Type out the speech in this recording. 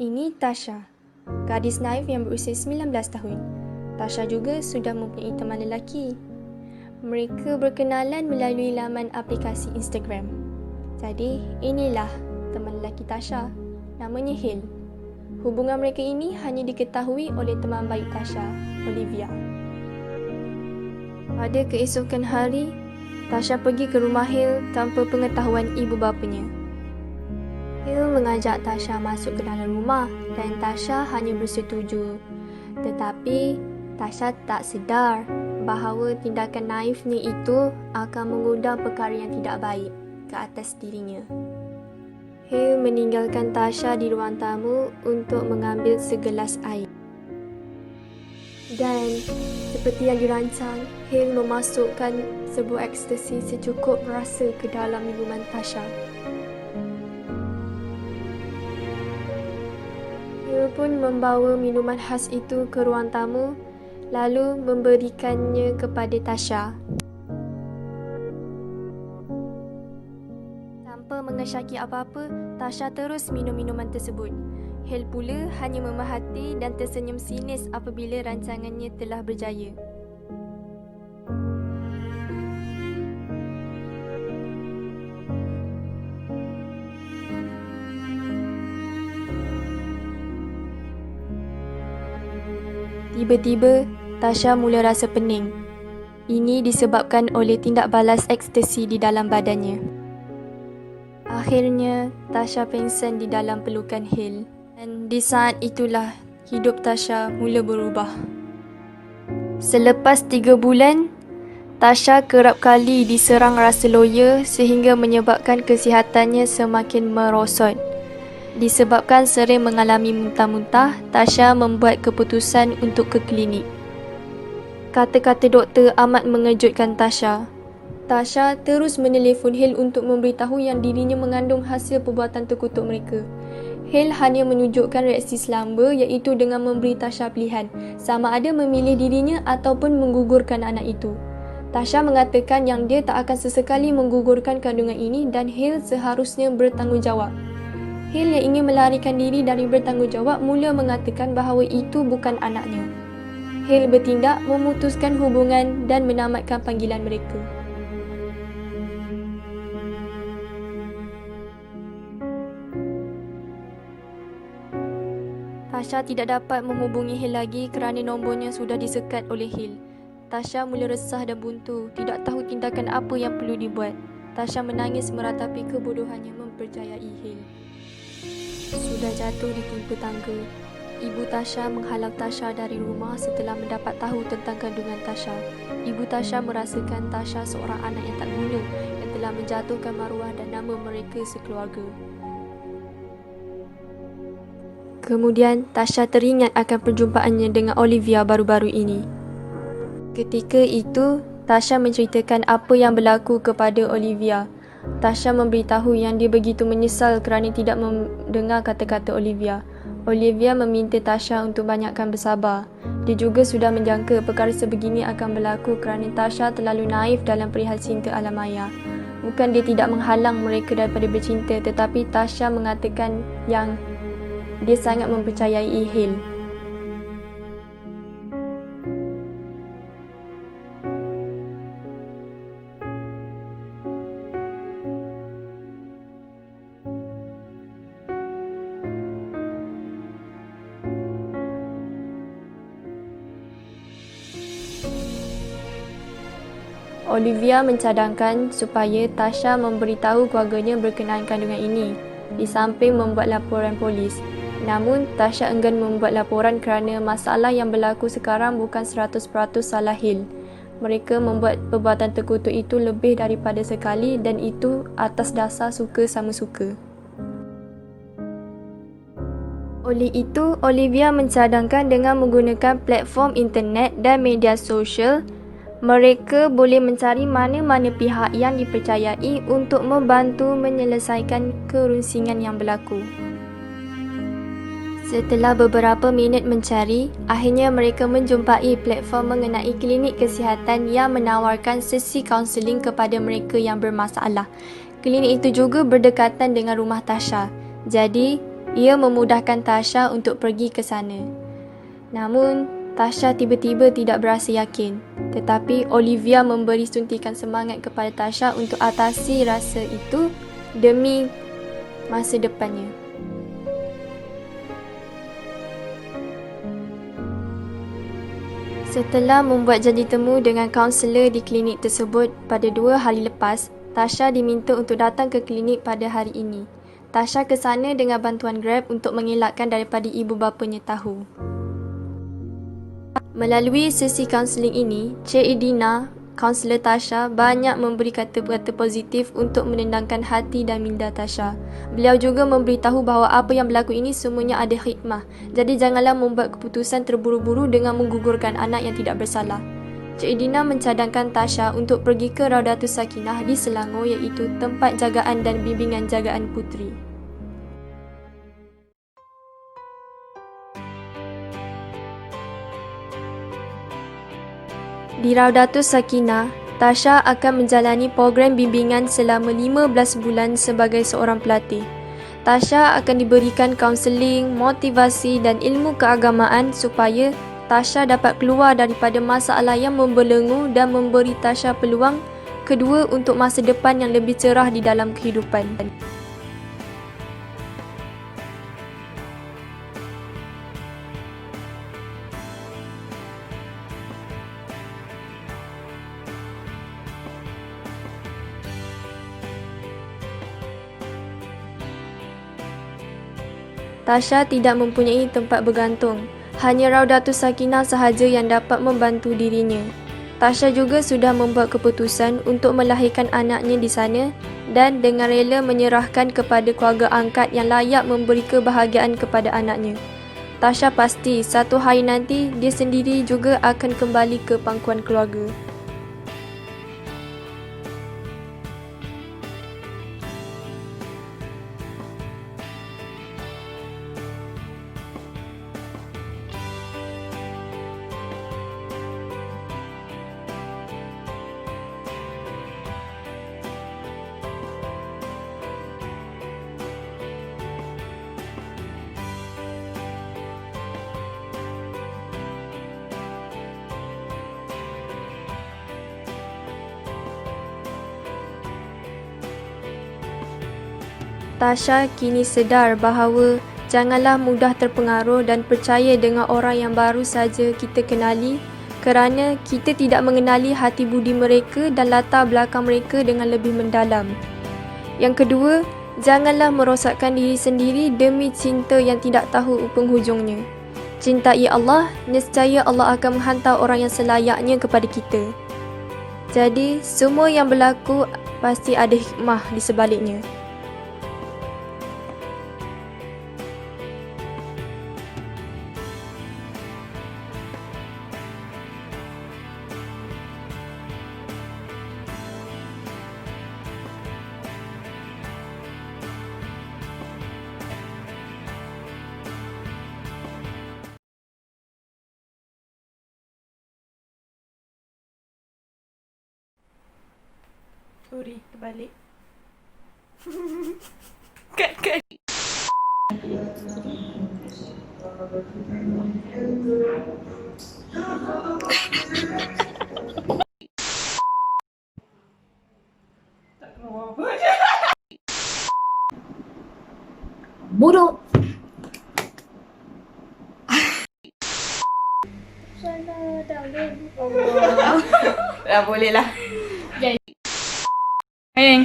Ini Tasha, gadis naif yang berusia 19 tahun. Tasha juga sudah mempunyai teman lelaki. Mereka berkenalan melalui laman aplikasi Instagram. Jadi, inilah teman lelaki Tasha. Namanya Hill. Hubungan mereka ini hanya diketahui oleh teman baik Tasha, Olivia. Pada keesokan hari, Tasha pergi ke rumah Hill tanpa pengetahuan ibu bapanya. Hill mengajak Tasha masuk ke dalam rumah dan Tasha hanya bersetuju. Tetapi Tasha tak sedar bahawa tindakan naifnya itu akan mengundang perkara yang tidak baik ke atas dirinya. Hill meninggalkan Tasha di ruang tamu untuk mengambil segelas air. Dan seperti yang dirancang, Hill memasukkan sebuah ekstasi secukup rasa ke dalam minuman Tasha. Hill pun membawa minuman khas itu ke ruang tamu lalu memberikannya kepada Tasha. Tanpa mengesyaki apa-apa, Tasha terus minum minuman tersebut. Hill pula hanya memerhati dan tersenyum sinis apabila rancangannya telah berjaya. Tiba-tiba, Tasha mula rasa pening. Ini disebabkan oleh tindak balas ekstasi di dalam badannya. Akhirnya, Tasha pingsan di dalam pelukan Hill. Dan di saat itulah, hidup Tasha mula berubah. Selepas 3 bulan, Tasha kerap kali diserang rasa loya sehingga menyebabkan kesihatannya semakin merosot. Disebabkan sering mengalami muntah-muntah, Tasha membuat keputusan untuk ke klinik. Kata-kata doktor amat mengejutkan Tasha. Tasha terus menelefon Hill untuk memberitahu yang dirinya mengandung hasil perbuatan terkutuk mereka. Hill hanya menunjukkan reaksi selamba iaitu dengan memberi Tasha pilihan, sama ada memilih dirinya ataupun menggugurkan anak itu. Tasha mengatakan yang dia tak akan sesekali menggugurkan kandungan ini dan Hill seharusnya bertanggungjawab. Hill yang ingin melarikan diri dari bertanggungjawab mula mengatakan bahawa itu bukan anaknya. Hill bertindak memutuskan hubungan dan menamatkan panggilan mereka. Tasha tidak dapat menghubungi Hill lagi kerana nombornya sudah disekat oleh Hill. Tasha mula resah dan buntu, tidak tahu tindakan apa yang perlu dibuat. Tasha menangis meratapi kebodohannya mempercayai Hill. Sudah jatuh ditimpa tangga. Ibu Tasha menghalau Tasha dari rumah setelah mendapat tahu tentang kandungan Tasha. Ibu Tasha merasakan Tasha seorang anak yang tak guna yang telah menjatuhkan maruah dan nama mereka sekeluarga. Kemudian, Tasha teringat akan perjumpaannya dengan Olivia baru-baru ini. Ketika itu, Tasha menceritakan apa yang berlaku kepada Olivia. Tasha memberitahu yang dia begitu menyesal kerana tidak mendengar kata-kata Olivia. Olivia meminta Tasha untuk banyakkan bersabar. Dia juga sudah menjangka perkara sebegini akan berlaku kerana Tasha terlalu naif dalam perihal cinta alam maya. Bukan dia tidak menghalang mereka daripada bercinta, tetapi Tasha mengatakan yang dia sangat mempercayai Hill. Olivia mencadangkan supaya Tasha memberitahu keluarganya berkenaan kandungan ini, di samping membuat laporan polis. Namun, Tasha enggan membuat laporan kerana masalah yang berlaku sekarang bukan 100% salah Hill. Mereka membuat perbuatan terkutuk itu lebih daripada sekali dan itu atas dasar suka sama suka. Oleh itu, Olivia mencadangkan dengan menggunakan platform internet dan media sosial, mereka boleh mencari mana-mana pihak yang dipercayai untuk membantu menyelesaikan kerusingan yang berlaku. Setelah beberapa minit mencari, akhirnya mereka menjumpai platform mengenai klinik kesihatan yang menawarkan sesi kaunseling kepada mereka yang bermasalah. Klinik itu juga berdekatan dengan rumah Tasha. Jadi, Ia memudahkan Tasha untuk pergi ke sana. Namun, Tasha tiba-tiba tidak berasa yakin. Tetapi Olivia memberi suntikan semangat kepada Tasha untuk atasi rasa itu demi masa depannya. Setelah membuat janji temu dengan kaunselor di klinik tersebut pada 2 hari lepas, Tasha diminta untuk datang ke klinik pada hari ini. Tasha ke sana dengan bantuan Grab untuk mengelakkan daripada ibu bapanya tahu. Melalui sesi kaunseling ini, Cik Edina, kaunselor Tasha, banyak memberi kata-kata positif untuk menenangkan hati dan minda Tasha. Beliau juga memberitahu bahawa apa yang berlaku ini semuanya ada hikmah. Jadi janganlah membuat keputusan terburu-buru dengan menggugurkan anak yang tidak bersalah. Cik Edina mencadangkan Tasha untuk pergi ke Raudatus Sakinah di Selangor, iaitu tempat jagaan dan bimbingan jagaan puteri. Di Raudatus Sakinah, Tasha akan menjalani program bimbingan selama 15 bulan sebagai seorang pelatih. Tasha akan diberikan kaunseling, motivasi dan ilmu keagamaan supaya Tasha dapat keluar daripada masalah yang membelenggu dan memberi Tasha peluang kedua untuk masa depan yang lebih cerah di dalam kehidupan. Tasha tidak mempunyai tempat bergantung. Hanya Raudatus Sakinah sahaja yang dapat membantu dirinya. Tasha juga sudah membuat keputusan untuk melahirkan anaknya di sana dan dengan rela menyerahkan kepada keluarga angkat yang layak memberi kebahagiaan kepada anaknya. Tasha pasti satu hari nanti dia sendiri juga akan kembali ke pangkuan keluarga. Tasha kini sedar bahawa janganlah mudah terpengaruh dan percaya dengan orang yang baru saja kita kenali kerana kita tidak mengenali hati budi mereka dan latar belakang mereka dengan lebih mendalam. Yang kedua, janganlah merosakkan diri sendiri demi cinta yang tidak tahu penghujungnya. Cintai Allah, nescaya Allah akan menghantar orang yang selayaknya kepada kita. Jadi, semua yang berlaku pasti ada hikmah di sebaliknya. Sorry, terbalik. Cut. Tak keluar apa. Bodoh. Salah dah boleh lah. Jadi. Ayeng.